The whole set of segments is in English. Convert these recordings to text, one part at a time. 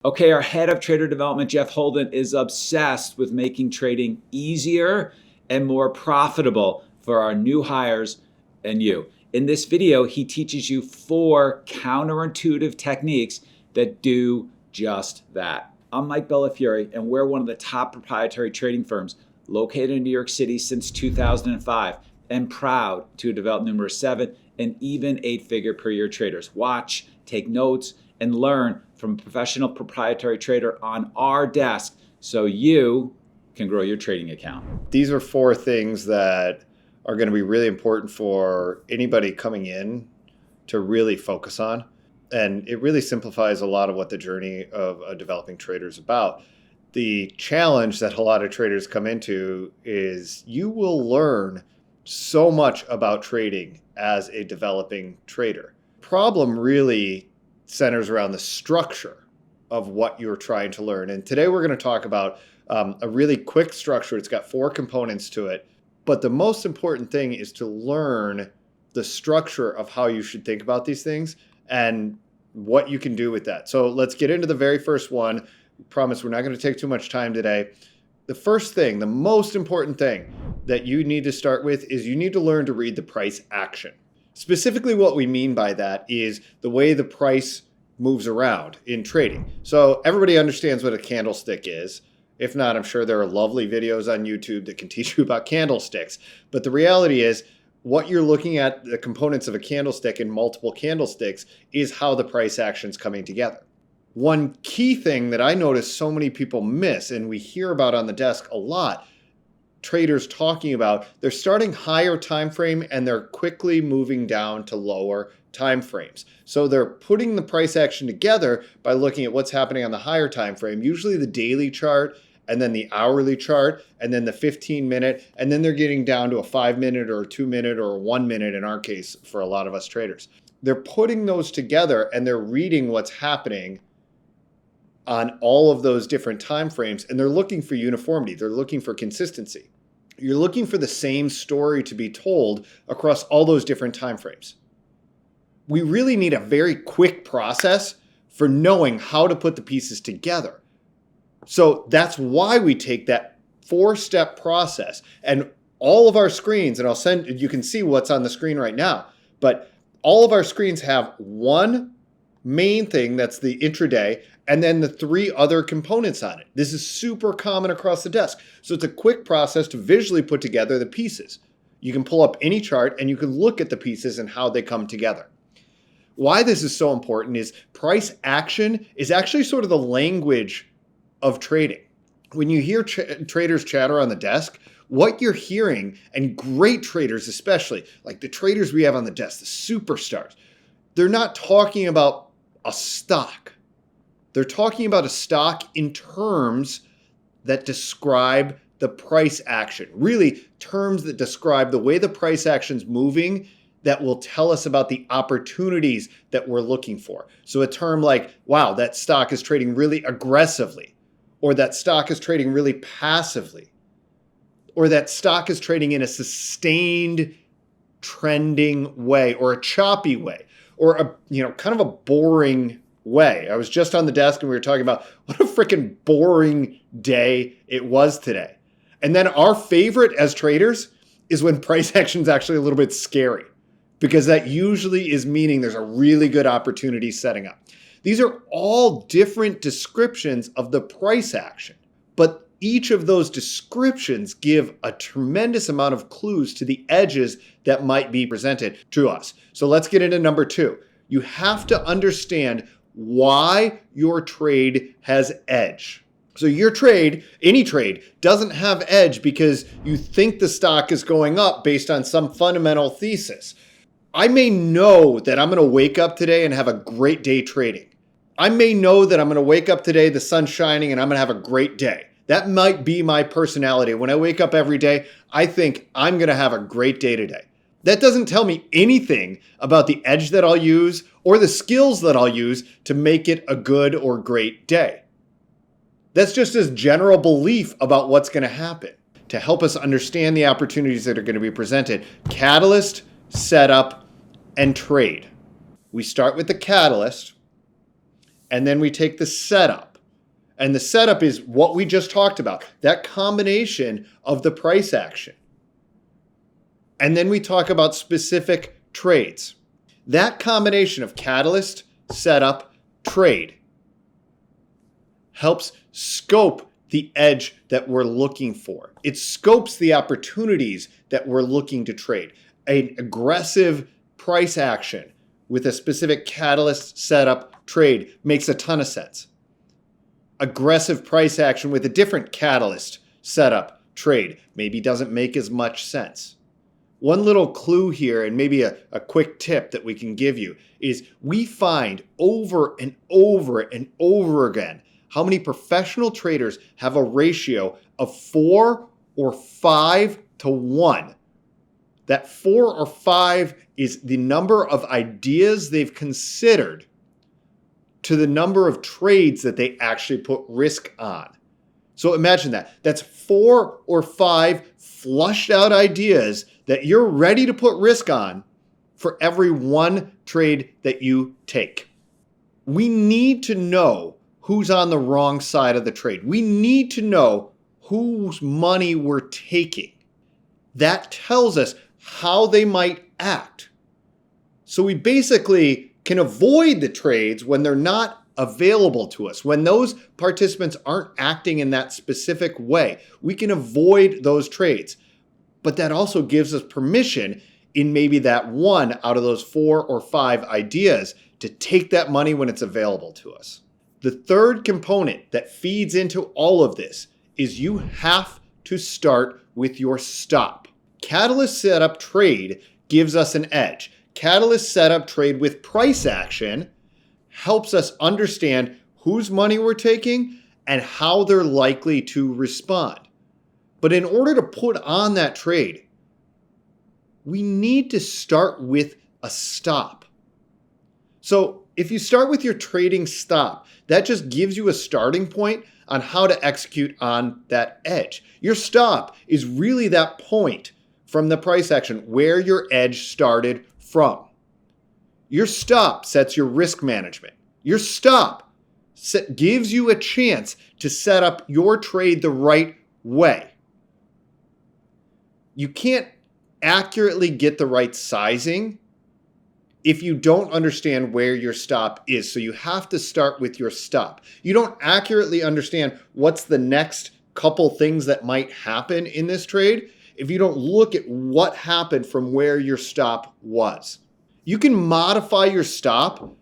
Okay, our head of trader development, Jeff Holden, is obsessed with making trading easier and more profitable for our new hires and you. In this video, he teaches you 4 counterintuitive techniques that do just that. I'm Mike Bellafiore, and we're one of the top proprietary trading firms located in New York City since 2005 and proud to develop numerous 7 and even 8-figure per year traders. Watch, take notes, and learn from a professional proprietary trader on our desk so you can grow your trading account. These are 4 things that are going to be really important for anybody coming in to really focus on. And it really simplifies a lot of what the journey of a developing trader is about. The challenge that a lot of traders come into is you will learn so much about trading as a developing trader. Problem really centers around the structure of what you're trying to learn. And today we're going to talk about a really quick structure. It's got 4 components to it. But the most important thing is to learn the structure of how you should think about these things and what you can do with that. So let's get into the very first one. I promise we're not going to take too much time today. The first thing, the most important thing that you need to start with is you need to learn to read the price action. Specifically, what we mean by that is the way the price moves around in trading. So everybody understands what a candlestick is. If not, I'm sure there are lovely videos on YouTube that can teach you about candlesticks. But the reality is what you're looking at, the components of a candlestick and multiple candlesticks, is how the price action's coming together. One key thing that I notice so many people miss, and we hear about on the desk a lot, traders talking about, they're starting higher time frame and they're quickly moving down to lower time frames. So they're putting the price action together by looking at what's happening on the higher time frame, usually the daily chart, and then the hourly chart, and then the 15-minute, and then they're getting down to a 5-minute or a 2-minute or a 1-minute in our case for a lot of us traders. They're putting those together and they're reading what's happening on all of those different time frames, and they're looking for uniformity. They're looking for consistency. You're looking for the same story to be told across all those different time frames. We really need a very quick process for knowing how to put the pieces together. So that's why we take that 4-step process, and all of our screens, and you can see what's on the screen right now, but all of our screens have one main thing that's the intraday, and then the 3 other components on it. This is super common across the desk. So it's a quick process to visually put together the pieces. You can pull up any chart and you can look at the pieces and how they come together. Why this is so important is price action is actually sort of the language of trading. When you hear traders chatter on the desk, what you're hearing, and great traders especially, like the traders we have on the desk, the superstars, they're not talking about a stock. They're talking about a stock in terms that describe the price action. Really, terms that describe the way the price action's moving that will tell us about the opportunities that we're looking for. So a term like, wow, that stock is trading really aggressively, or that stock is trading really passively, or that stock is trading in a sustained trending way, or a choppy way, or a kind of a boring way. I was just on the desk and we were talking about what a freaking boring day it was today. And then our favorite as traders is when price action is actually a little bit scary, because that usually is meaning there's a really good opportunity setting up. These are all different descriptions of the price action, but each of those descriptions give a tremendous amount of clues to the edges that might be presented to us. So let's get into number 2. You have to understand why your trade has edge. So your trade, any trade, doesn't have edge because you think the stock is going up based on some fundamental thesis. I may know that I'm going to wake up today and have a great day trading. I may know that I'm going to wake up today, the sun's shining, and I'm going to have a great day. That might be my personality. When I wake up every day, I think I'm going to have a great day today. That doesn't tell me anything about the edge that I'll use or the skills that I'll use to make it a good or great day. That's just a general belief about what's going to happen to help us understand the opportunities that are going to be presented. Catalyst, setup, and trade. We start with the catalyst, and then we take the setup. And the setup is what we just talked about, that combination of the price action. And then we talk about specific trades. That combination of catalyst, setup, trade helps scope the edge that we're looking for. It scopes the opportunities that we're looking to trade. An aggressive price action with a specific catalyst, setup, trade makes a ton of sense. Aggressive price action with a different catalyst, setup, trade maybe doesn't make as much sense. One little clue here, and maybe a quick tip that we can give you, is we find over and over and over again how many professional traders have a ratio of 4 or 5 to 1. That 4 or 5 is the number of ideas they've considered to the number of trades that they actually put risk on. So imagine that. That's 4 or 5 flushed out ideas that you're ready to put risk on for every one trade that you take. We need to know who's on the wrong side of the trade. We need to know whose money we're taking. That tells us how they might act. So we basically can avoid the trades when they're not available to us. When those participants aren't acting in that specific way, we can avoid those trades. But that also gives us permission in maybe that one out of those 4 or 5 ideas to take that money when it's available to us. The third component that feeds into all of this is you have to start with your stop. Catalyst setup trade gives us an edge. Catalyst setup trade with price action helps us understand whose money we're taking and how they're likely to respond. But in order to put on that trade, we need to start with a stop. So if you start with your trading stop, that just gives you a starting point on how to execute on that edge. Your stop is really that point from the price action where your edge started from. Your stop sets your risk management. Your stop gives you a chance to set up your trade the right way. You can't accurately get the right sizing if you don't understand where your stop is. So you have to start with your stop. You don't accurately understand what's the next couple things that might happen in this trade if you don't look at what happened from where your stop was. You can modify your stop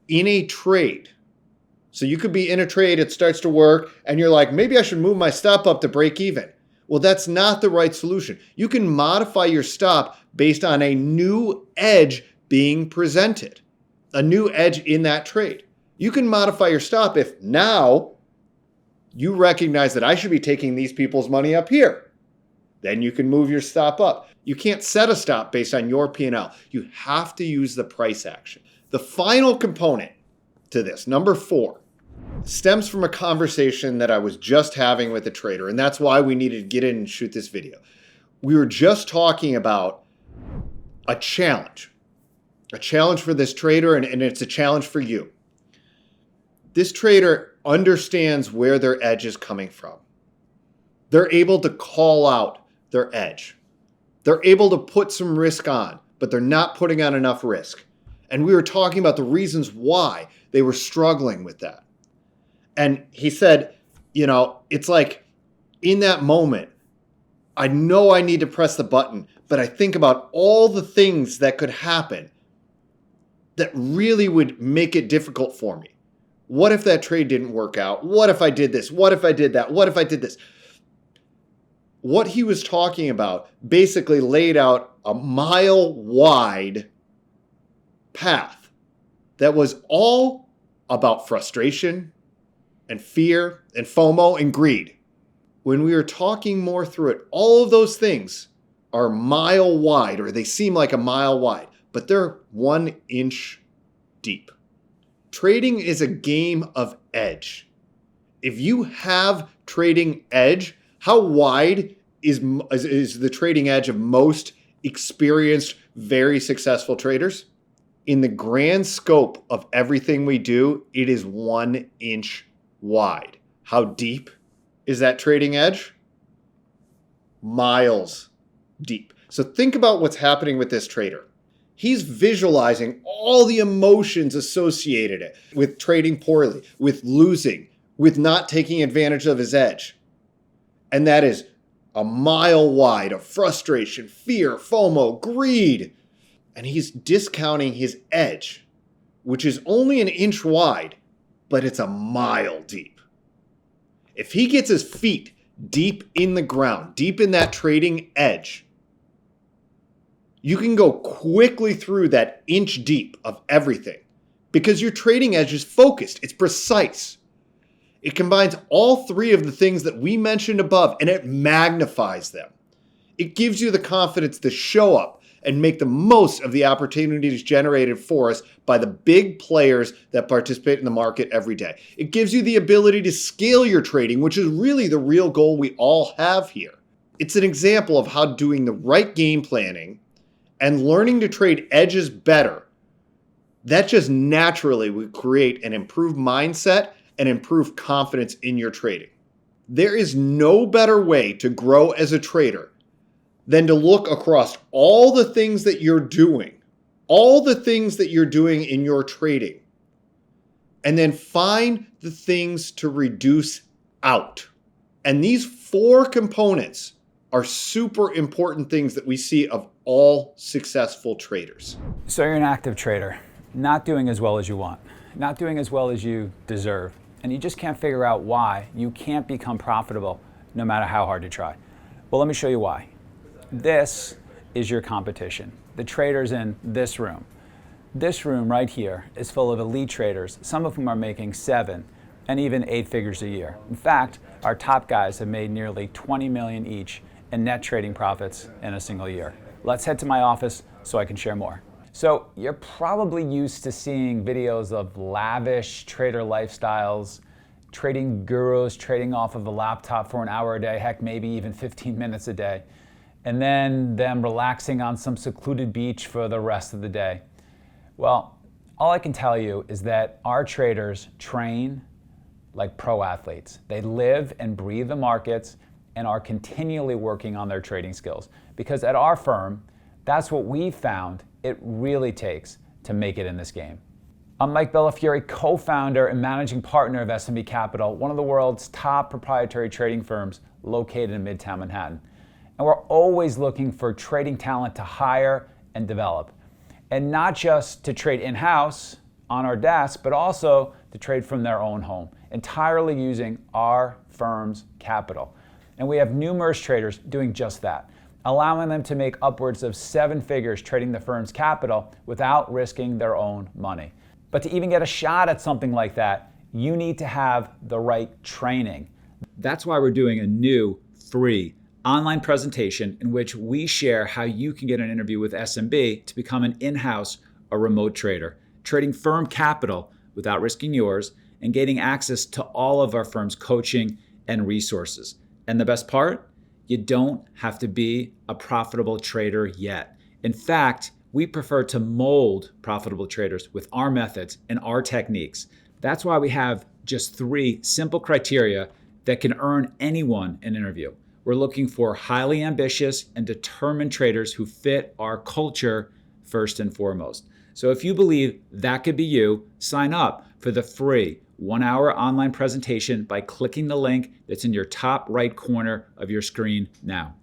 in a trade. So you could be in a trade, it starts to work, and you're like, maybe I should move my stop up to break even. Well, that's not the right solution. You can modify your stop based on a new edge being presented, a new edge in that trade. You can modify your stop if now you recognize that I should be taking these people's money up here. Then you can move your stop up. You can't set a stop based on your P&L. You have to use the price action. The final component to this, number 4, stems from a conversation that I was just having with a trader, and that's why we needed to get in and shoot this video. We were just talking about a challenge for this trader, and it's a challenge for you. This trader understands where their edge is coming from. They're able to call out their edge. They're able to put some risk on, but they're not putting on enough risk. And we were talking about the reasons why they were struggling with that. And he said, it's like in that moment, I know I need to press the button, but I think about all the things that could happen that really would make it difficult for me. What if that trade didn't work out? What if I did this? What if I did that? What if I did this? What he was talking about basically laid out a mile-wide path that was all about frustration and fear and FOMO and greed. When we were talking more through it, all of those things are mile wide, or they seem like a mile wide, but they're 1 inch deep. Trading is a game of edge. If you have trading edge, how wide is the trading edge of most experienced, very successful traders? In the grand scope of everything we do, it is 1 inch wide. How deep is that trading edge? Miles deep. So think about what's happening with this trader. He's visualizing all the emotions associated with trading poorly, with losing, with not taking advantage of his edge. And that is a mile wide of frustration, fear, FOMO, greed. And he's discounting his edge, which is only an inch wide, but it's a mile deep. If he gets his feet deep in the ground, deep in that trading edge, you can go quickly through that inch deep of everything because your trading edge is focused. It's precise. It combines all three of the things that we mentioned above and it magnifies them. It gives you the confidence to show up and make the most of the opportunities generated for us by the big players that participate in the market every day. It gives you the ability to scale your trading, which is really the real goal we all have here. It's an example of how doing the right game planning and learning to trade edges better, that just naturally would create an improved mindset and improved confidence in your trading. There is no better way to grow as a trader than to look across all the things that you're doing, in your trading, and then find the things to reduce out. And these 4 components are super important things that we see of all successful traders. So you're an active trader, not doing as well as you want, not doing as well as you deserve, and you just can't figure out why you can't become profitable no matter how hard you try. Well, let me show you why. This is your competition. The traders in this room. This room right here is full of elite traders, some of whom are making 7 and even 8 figures a year. In fact, our top guys have made nearly 20 million each in net trading profits in a single year. Let's head to my office so I can share more. So you're probably used to seeing videos of lavish trader lifestyles, trading gurus trading off of the laptop for an hour a day, heck, maybe even 15 minutes a day, and then them relaxing on some secluded beach for the rest of the day. Well, all I can tell you is that our traders train like pro athletes. They live and breathe the markets and are continually working on their trading skills. Because at our firm, that's what we found it really takes to make it in this game. I'm Mike Bellafiore, co-founder and managing partner of SMB Capital, one of the world's top proprietary trading firms located in Midtown Manhattan. And we're always looking for trading talent to hire and develop. And not just to trade in-house on our desk, but also to trade from their own home, entirely using our firm's capital. And we have numerous traders doing just that, allowing them to make upwards of 7 figures trading the firm's capital without risking their own money. But to even get a shot at something like that, you need to have the right training. That's why we're doing a new free online presentation in which we share how you can get an interview with SMB to become an in-house or remote trader, trading firm capital without risking yours and gaining access to all of our firm's coaching and resources. And the best part? You don't have to be a profitable trader yet. In fact, we prefer to mold profitable traders with our methods and our techniques. That's why we have just 3 simple criteria that can earn anyone an interview. We're looking for highly ambitious and determined traders who fit our culture first and foremost. So if you believe that could be you, sign up for the free 1-hour online presentation by clicking the link that's in your top right corner of your screen now.